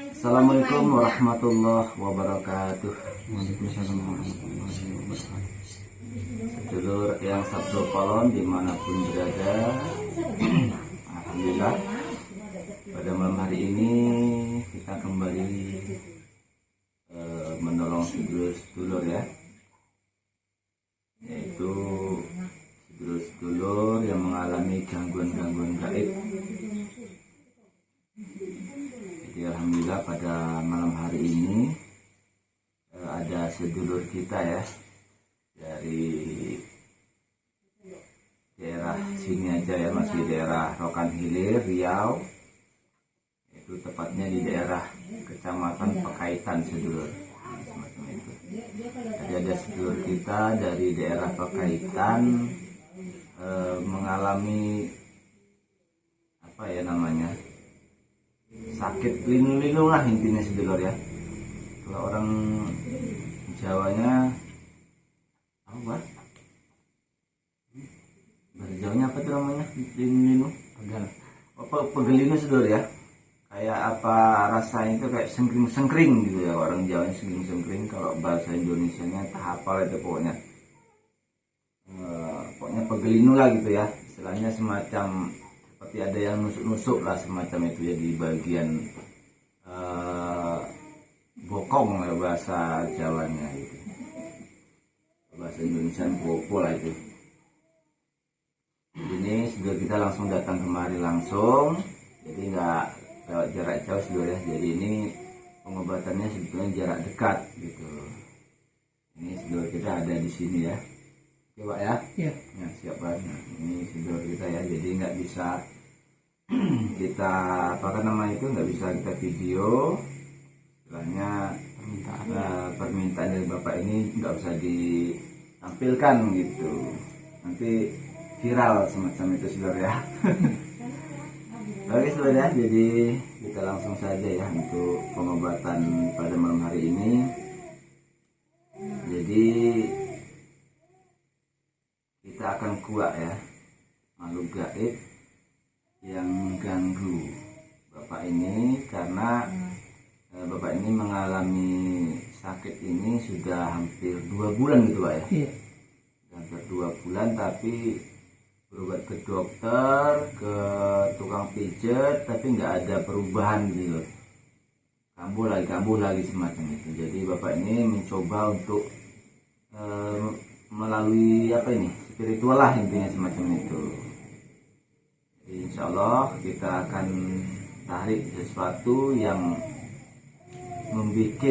Assalamualaikum warahmatullahi wabarakatuh. Sedulur yang sabdo kolon dimanapun berada, alhamdulillah pada malam hari ini kita kembali menolong sedulur-sedulur ya, yaitu sedulur-sedulur yang mengalami gangguan-gangguan gaib. Jadi alhamdulillah pada malam hari ini ada sedulur kita ya dari daerah sini aja ya, masih daerah Rokan Hilir, Riau. Itu tepatnya di daerah Kecamatan Pekaitan sedulur. Semacam itu. Jadi ada sedulur kita dari daerah Pekaitan mengalami apa ya namanya, sakit linu-linu lah intinya sedulur ya. Kalau orang Jawanya apa? Bahasa Jawanya apa tuh namanya? Linu-linu, apa pegelinu sedulur ya. Kayak apa rasanya itu, kayak sengkring-sengkring gitu ya, orang Jawanya sengkring-sengkring. Kalau bahasa Indonesianya tak hafal itu pokoknya. Pokoknya pegelinu lah gitu ya. Istilahnya semacam seperti ada yang nusuk-nusuk lah semacam itu ya di bagian bokong ya bahasa Jawanya gitu. Bahasa Indonesia bopo lah itu. Ini sudah kita langsung datang kemari langsung, jadi nggak lewat jarak jauh sudah ya. Jadi ini pengobatannya sebetulnya jarak dekat gitu. Ini sudah kita ada di sini ya. Coba ya. Iya. Ya, siap banget. Nah, ini saudara kita ya. Jadi nggak bisa kita apa nama itu, nggak bisa kita video. Istilahnya permintaan dari bapak ini nggak usah ditampilkan gitu. Nanti viral semacam itu saudara ya. Oke saudara ya. Jadi kita langsung saja ya untuk pengobatan pada malam hari ini. Jadi kita akan kuat ya makhluk gaib yang mengganggu bapak ini, karena bapak ini mengalami sakit ini sudah hampir 2 bulan gitu pak ya. Iya. Hampir 2 bulan, tapi berobat ke dokter, ke tukang pijet, tapi nggak ada perubahan gitu. Kambuh lagi semacam itu. Jadi bapak ini mencoba untuk melalui apa ini, spiritual lah intinya semacam itu. Jadi insya Allah kita akan tarik sesuatu yang membuat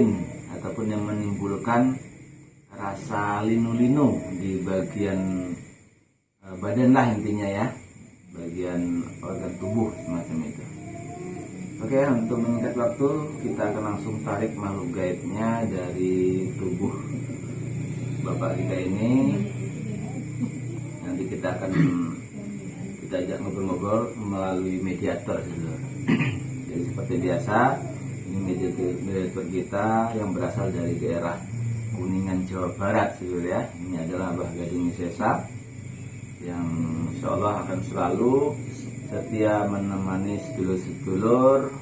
ataupun yang menimbulkan rasa linu-linu di bagian badan lah intinya ya, bagian organ tubuh semacam itu. Oke, untuk meningkat waktu kita akan langsung tarik makhluk gaibnya dari tubuh bapak kita ini. Nanti kita akan ajak ngobrol-ngobrol melalui mediator gitu. Jadi seperti biasa, ini mediator kita yang berasal dari daerah Kuningan, Jawa Barat gitu ya. Ini adalah Mbah Gading Sesa yang insya Allah akan selalu setia menemani sedulur-sedulur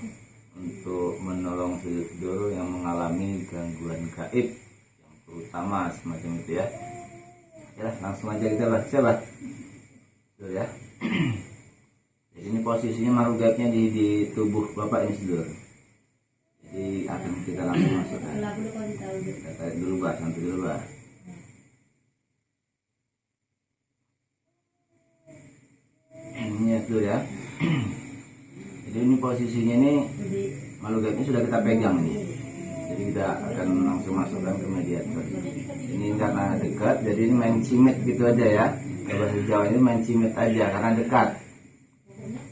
untuk menolong sedulur-sedulur yang mengalami gangguan gaib yang terutama semacam itu ya. Ya langsung aja kita baca sedulur ya. Jadi ini posisinya makhluk gaibnya di tubuh bapak ini sedulur. Jadi akan kita langsung masukkan. Kita tarik dulu pak, sampai dulu pak. Ini ya sedulur ya. Jadi ini posisinya ini makhluk gaibnya sudah kita pegang nih. Jadi kita akan langsung masukkan ke mediator. Ini karena dekat, jadi ini main cimit gitu aja ya. Bahasa Jawa ini main cimit aja karena dekat.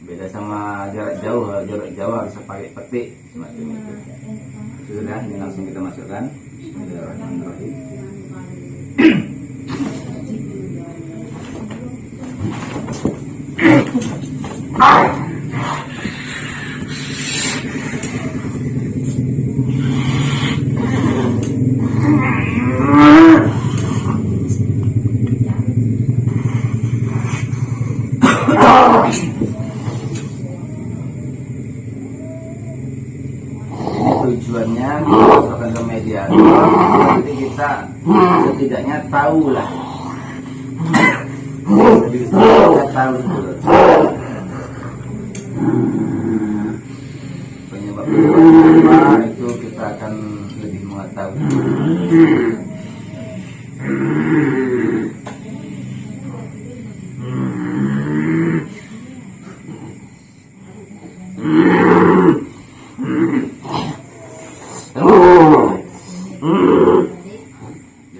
Beda sama jarak jauh harus pakai petik semacam itu. Sudah, ini langsung kita masukkan. Bismillahirrahmanirrahim. tujuannya kita masukkan ke mediator, jadi kita setidaknya tahu lah, kita tahu penyebab apa itu kita akan lebih mengetahui.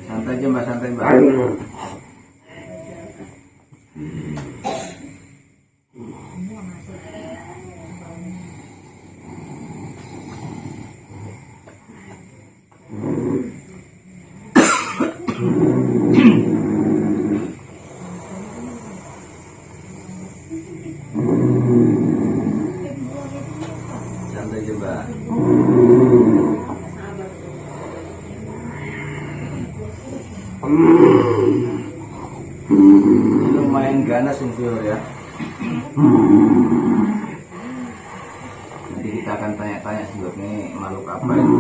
Santai aja mbak, santai mbak. Santai aja mbak. Ini lumayan ganas inferior ya. Nanti kita akan tanya-tanya sebetulnya makhluk apa itu.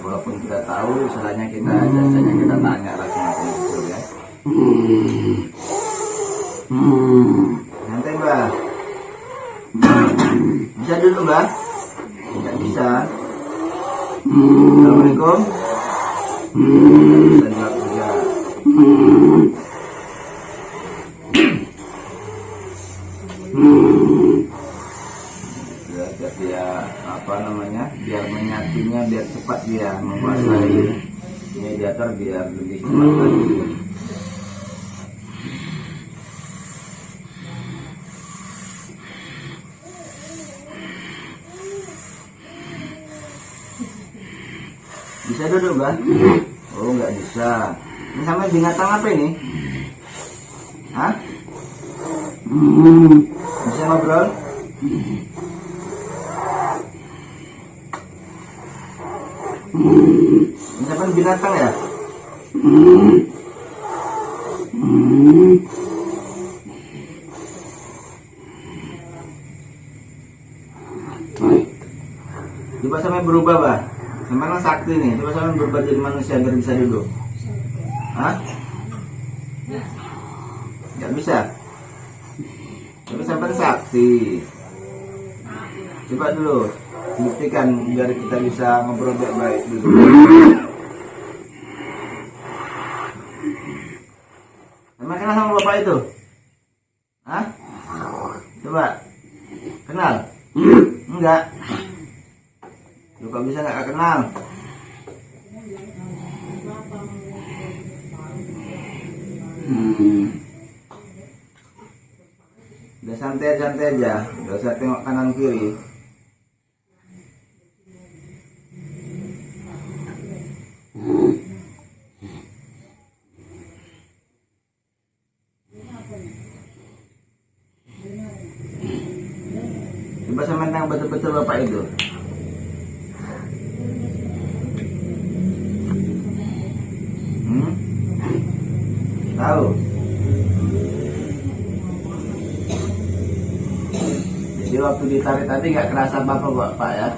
Walaupun kita tahu, istilahnya kita jasanya kita tanya langsung inferior ya. Santai mbak. Bisa dulu mbak? Tidak bisa. Assalamualaikum. Bisa juga. Biar dia apa namanya, biar menyatunya, biar cepat dia menguasai mediator, biar lebih cepat lagi. Bisa duduk mbak? Oh nggak bisa. Ini sama binatang apa ini? Hah? Bisa ngobrol? Ini apa binatang ya? Coba sampai berubah bah. Memang sakti nih, coba sampai berubah jadi manusia biar bisa duduk. Hah? Nggak bisa. Tapi sampai sakti. Coba dulu buktikan biar kita bisa ngobrol baik-baik dulu. Emang kenal sama bapak itu? Hah? Coba kenal? Enggak. Lu kok bisa nggak kenal? Udah santai aja, nggak usah tengok kanan kiri. Coba sama tengok betul-betul bapak itu. Tahu. Jadi waktu ditarik tadi nggak kerasa apa-apa Pak ya?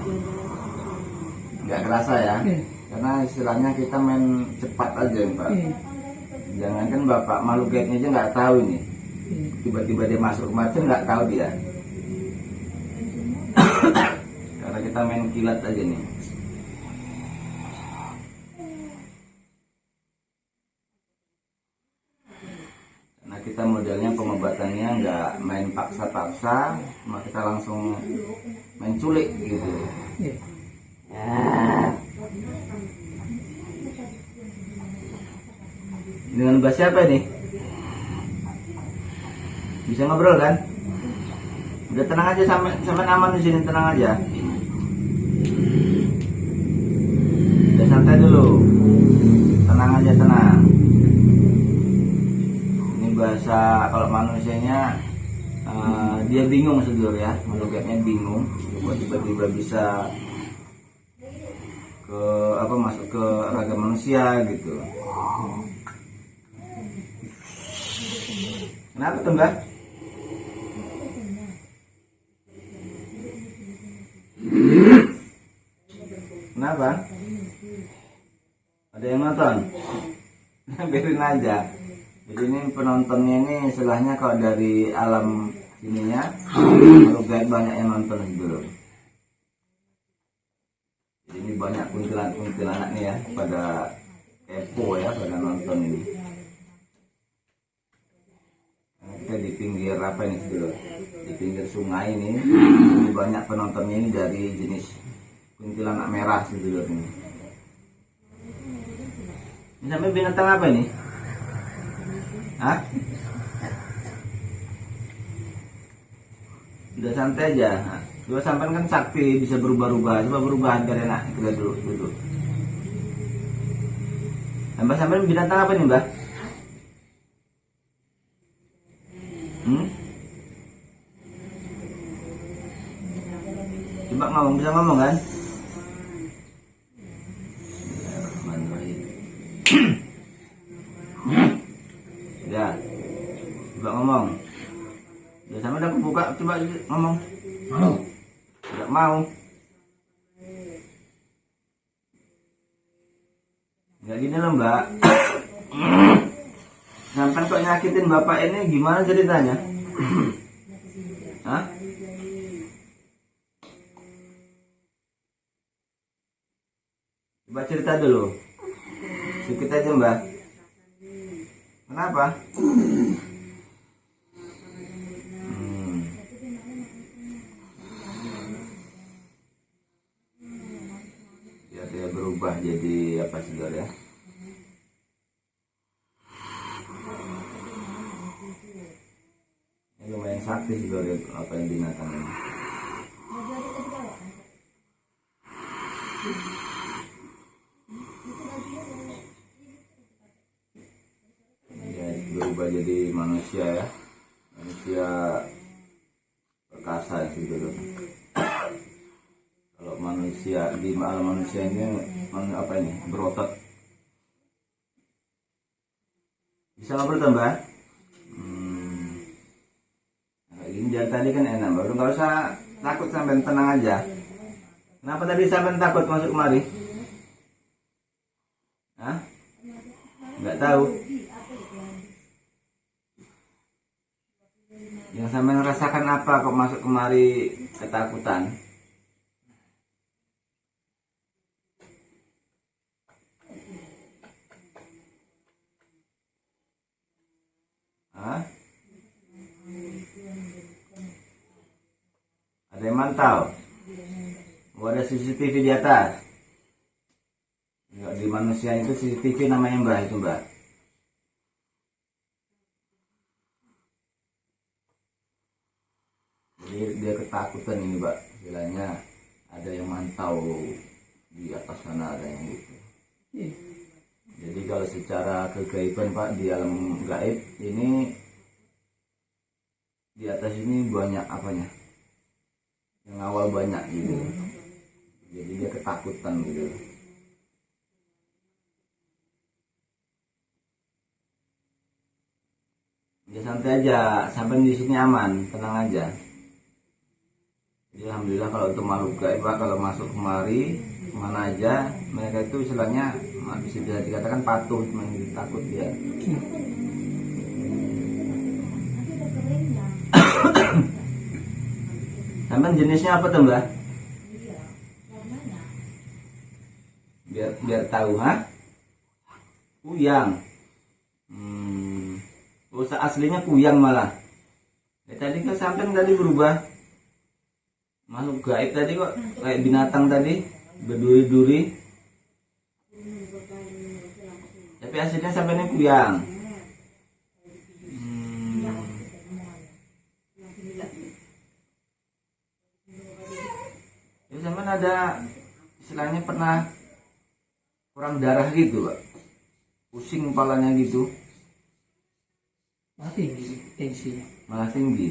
Nggak kerasa ya? Karena istilahnya kita main cepat aja Pak. Jangankan bapak makhluk gaibnya aja nggak tahu ini. Tiba-tiba dia masuk macam nggak tahu dia. Karena kita main kilat aja nih. Kita modelnya pengobatannya nggak main paksa-paksa, cuma kita langsung main culik gitu. Dengan bahasa siapa ini? Bisa ngobrol kan? Udah tenang aja, sampai aman di sini, tenang aja. Udah santai dulu, tenang aja, tenang. Bahasa kalau manusianya dia bingung sedulur ya, makhluknya bingung, tiba-tiba bisa ke apa, masuk ke raga manusia gitu. Kenapa tuh mbak? Kenapa? Ada yang nonton? Biarin aja. Jadi ini penontonnya ini istilahnya kalau dari alam ininya, kalau guide banyak yang nonton dulu. Jadi ini banyak kuntilanak nih ya, pada kepo ya, pada nonton ini. Kita di pinggir apa ini dulu? Di pinggir sungai ini banyak penontonnya ini dari jenis kuntilanak merah dulu ini. Ini sampai binatang apa ini? Hah? Udah santai aja. Dua sampai kan sakti bisa berubah-ubah. Coba berubah biar enak. Kita duduk. Mbak sampai binatang apa nih, Mbak? Coba ngomong, bisa ngomong kan? Ya, coba ngomong. Ya sama udah buka, coba ngomong. Mau? Tidak mau. Nggak gini loh Mbak. Sampai kok nyakitin bapak ini gimana ceritanya? Hah? Coba cerita dulu. Sedikit aja Mbak. Kenapa? Ya dia berubah jadi apa sih ya? Ini lumayan sakti sih apa yang binatang ini. Berubah jadi manusia ya, manusia perkasa gitu. Kalau manusia di alam manusia ini apa ini berotot, bisa ngobrol tambah. Nah, ini jadi tadi kan enak, baru nggak usah takut, sampai tenang aja. Kenapa tadi sampai takut masuk kemari? Hah? Nggak tahu. Yang sampai merasakan apa kok masuk kemari ketakutan? Hah? Ada yang mantau? Oh, ada CCTV di atas? Enggak, di manusia itu CCTV namanya Mbak, itu Mbak. Jadi dia ketakutan ini Mbak, istilahnya ada yang mantau di atas sana, ada yang gitu. Jadi kalau secara kegaiban Pak, di alam gaib ini di atas ini banyak apanya, yang awal banyak gitu. Jadi dia ketakutan gitu. Ya santai aja, sampai di sini aman, tenang aja. Jadi alhamdulillah kalau untuk makhluk gaib Pak, kalau masuk kemari kemana aja, mereka itu istilahnya bisa dikatakan patuh, cuma takut dia. Sampai jenisnya apa tuh Mbak? Biar tahu, ha? Kuyang. Usaha aslinya kuyang malah. Tadi kan sampai tadi berubah makhluk gaib tadi kok kayak binatang tadi, berduri-duri. Tapi aslinya sampai ini kuyang. Ya sampai ada istilahnya pernah kurang darah gitu Pak, pusing kepalanya gitu. Malah tinggi tensinya. Malah tinggi.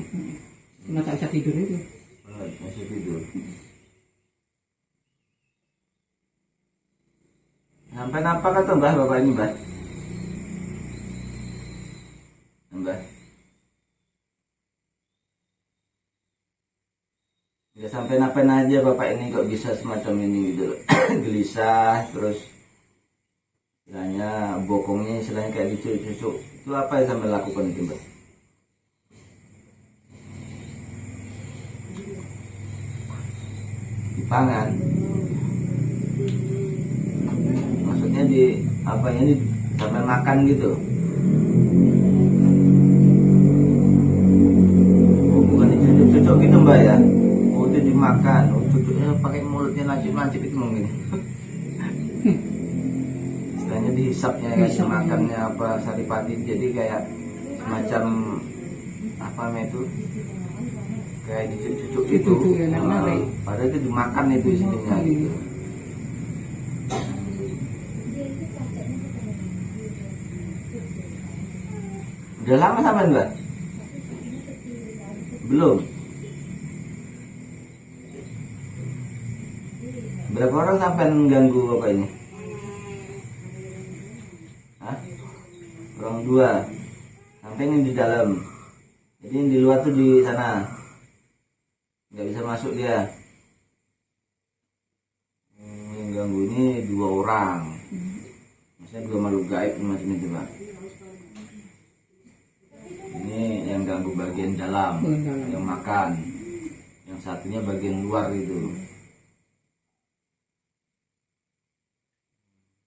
Cuma tak bisa tidur itu. Masih tidur. Sampai apa kata Mbah bapak ini Mbah? Mbah. Ya sampai napen aja bapak ini kok bisa semacam ini gitu loh. Gelisah terus istilahnya bokongnya istilahnya kayak dicucuk-cucuk. Itu apa yang sampai lakukan itu Mbak? Dipangan. Maksudnya di apa ini sampai makan gitu. Oh, bukan dicucuk-cucuk gitu Mbak ya. Oh itu dimakan. Oh cucuknya pakai mulutnya lancip-lancip itu mungkin. Istilahnya dihisapnya kan Dihisap, makannya apa saripati jadi kayak semacam apa namanya itu kayak dicucuk gitu. Cucuk ya, narik. Padahal itu dimakan itu istilahnya gitu. Udah lama sampai Mbak? Belum. Berapa orang sampai mengganggu apa ini? Hah? Orang 2. Sampai ini di dalam. Jadi yang di luar tuh di sana. Nggak bisa masuk dia. Yang ganggu ini 2 orang. Maksudnya 2 makhluk gaib macam itu Pak. Ini yang ganggu bagian dalam, yang makan. Yang satunya bagian luar itu.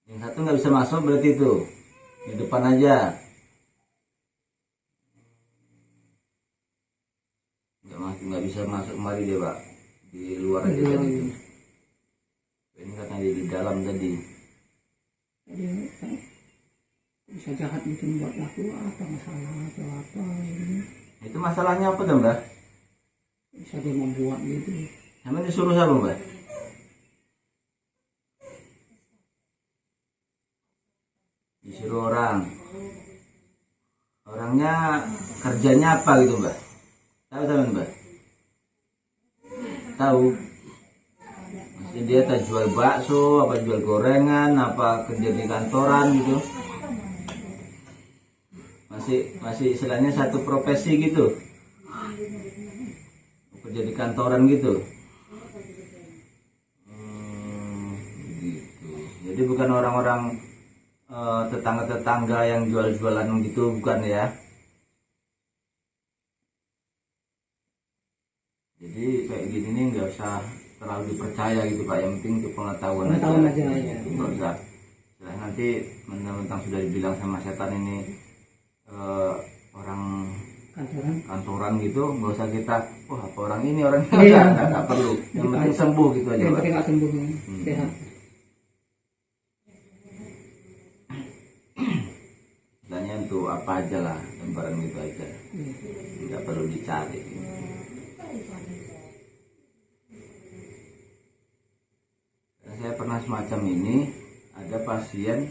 Yang satu nggak bisa masuk berarti itu di depan aja. Nggak bisa masuk kemari dia Pak, di luar aja tadi itu. Ini katanya di dalam tadi. Dia bisa jahat mungkin buat aku apa masalah atau apa ini. Itu masalahnya apa tuh Mbak? Bisa dia membuat gitu. Emang disuruh siapa Mbak? Disuruh orang. Orangnya kerjanya apa gitu Mbak? Tahu teman Mbak? Tahu? Maksudnya dia tak jual bakso, apa jual gorengan, apa kerja di kantoran gitu? Masih istilahnya satu profesi gitu? Kerja di kantoran gitu? Gitu. Jadi bukan orang-orang tetangga-tetangga yang jual-jualan gitu, bukan ya? Jadi kayak gini nih nggak usah terlalu dipercaya gitu Pak, yang penting untuk pengetahuan aja Ya. nggak usah. Setelah nanti mentang-mentang sudah dibilang sama setan ini orang kantoran gitu, nggak usah kita wah apa orang ini nggak perlu, yang penting sembuh gitu aja Yang Pak. penting nggak sembuh, sehat. Istilahnya untuk apa aja lah, gambaran gitu aja, nggak perlu dicari. Saya pernah semacam ini, ada pasien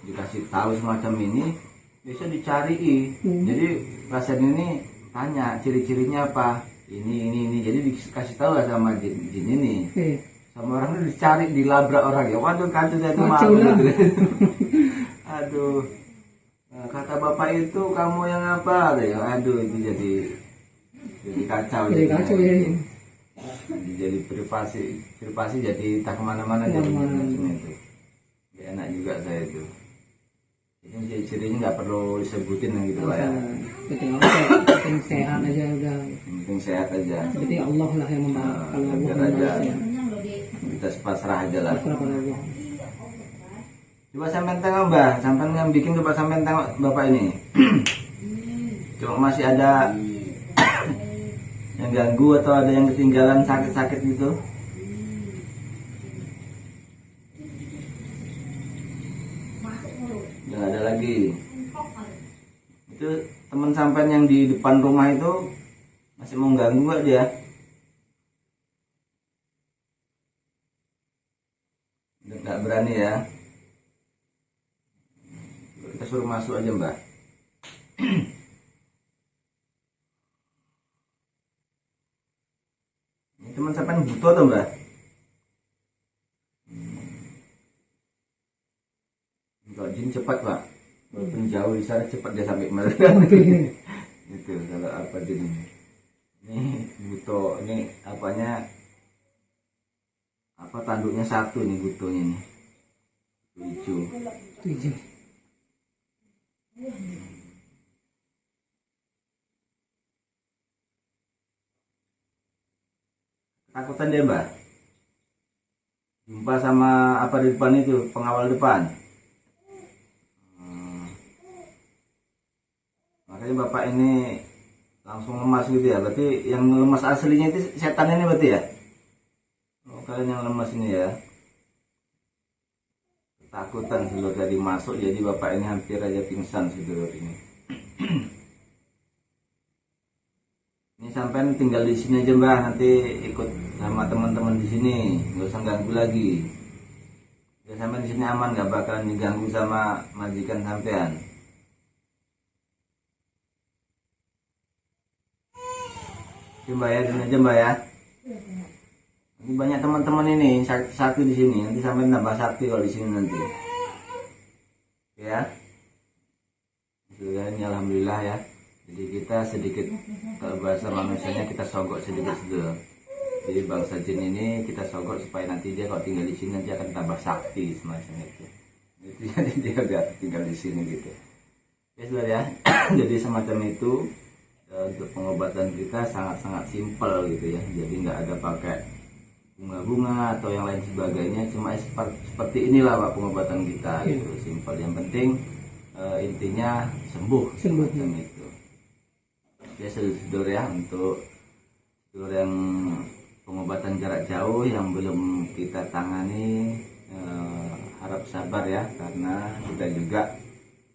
dikasih tahu semacam ini, bisa dicari. Jadi pasien ini tanya ciri-cirinya apa, ini, jadi dikasih tahu lah sama jin ini. Sama orang itu dicari, dilabrak orang ya. Waduh kacau saya tuh malu gitu. Aduh, kata bapak itu kamu yang apa? Aduh itu jadi kacau. Jadi kacau ya. Jadi privasi jadi tak kemana-mana jadi macam itu. Gak enak juga saya itu. Ini ciri-cirinya nggak perlu disebutin gitu Pak ya. Penting sehat aja udah. Yang penting sehat aja. Berarti Allah lah yang membalas. Kalau Allah aja. membalas ya. Kita pasrah aja lah. Pasrah pada Allah. Coba sampai tengok Mbak, sampai yang bikin coba sampai tengok Bapak ini. Cuma masih ada yang ganggu atau ada yang ketinggalan sakit-sakit gitu. Nggak ada lagi. Itu teman sampean yang di depan rumah itu masih mau ganggu nggak dia? Nggak berani ya. Kita suruh masuk aja Mbak. Ini teman sampean butuh tuh Mbak. Kalau jin cepat Pak, walaupun jauh di sana cepat dia sampai kemari. Itu kalau apa jin ini ini apanya apa tanduknya satu nih butuhnya nih hijau. Tujuh. Takutan dia mbak jumpa sama apa di depan itu pengawal depan. Makanya bapak ini langsung lemas gitu ya. Berarti yang lemas aslinya itu setan ini berarti ya. Oh, kalian yang lemas ini ya. Ketakutan seluruh tadi masuk, jadi bapak ini hampir aja pingsan seluruh ini. Ini sampai tinggal di sini aja mbak, nanti ikut sama teman-teman di sini, nggak usah ganggu lagi. Ya sampai di sini aman, nggak bakalan diganggu sama majikan sampean. Coba ya, dan aja mbak ya. Ini banyak teman-teman ini sakti di sini, nanti sampai nambah sakti kalau di sini nanti. Ya, sudah ini alhamdulillah ya. Jadi kita sedikit, kalau bahasa manusianya kita sogok sedikit-sedikit. Jadi bangsa jin ini kita sogok supaya nanti dia kalau tinggal di sini nanti akan tambah sakti semacam itu. Itu jadi dia udah tinggal di sini gitu. Ya sudah ya. Jadi semacam itu. Untuk pengobatan kita sangat-sangat simpel gitu ya. Jadi nggak ada pakai bunga-bunga atau yang lain sebagainya. Cuma seperti inilah pak pengobatan kita gitu. Simpel. Yang penting intinya sembuh. Semacam itu. Ya sedulur ya, untuk sedulur yang pengobatan jarak jauh yang belum kita tangani, harap sabar ya, karena kita juga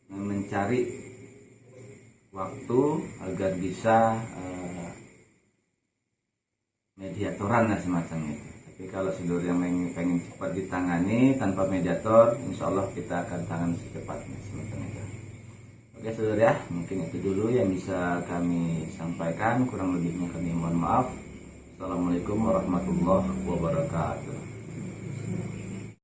mencari waktu agar bisa mediatoran lah semacam itu. Tapi kalau sedulur yang pengen cepat ditangani tanpa mediator, insya Allah kita akan tangani secepatnya semacam itu. Oke saudara ya, mungkin itu dulu yang bisa kami sampaikan, kurang lebihnya kami mohon maaf. Assalamualaikum warahmatullahi wabarakatuh.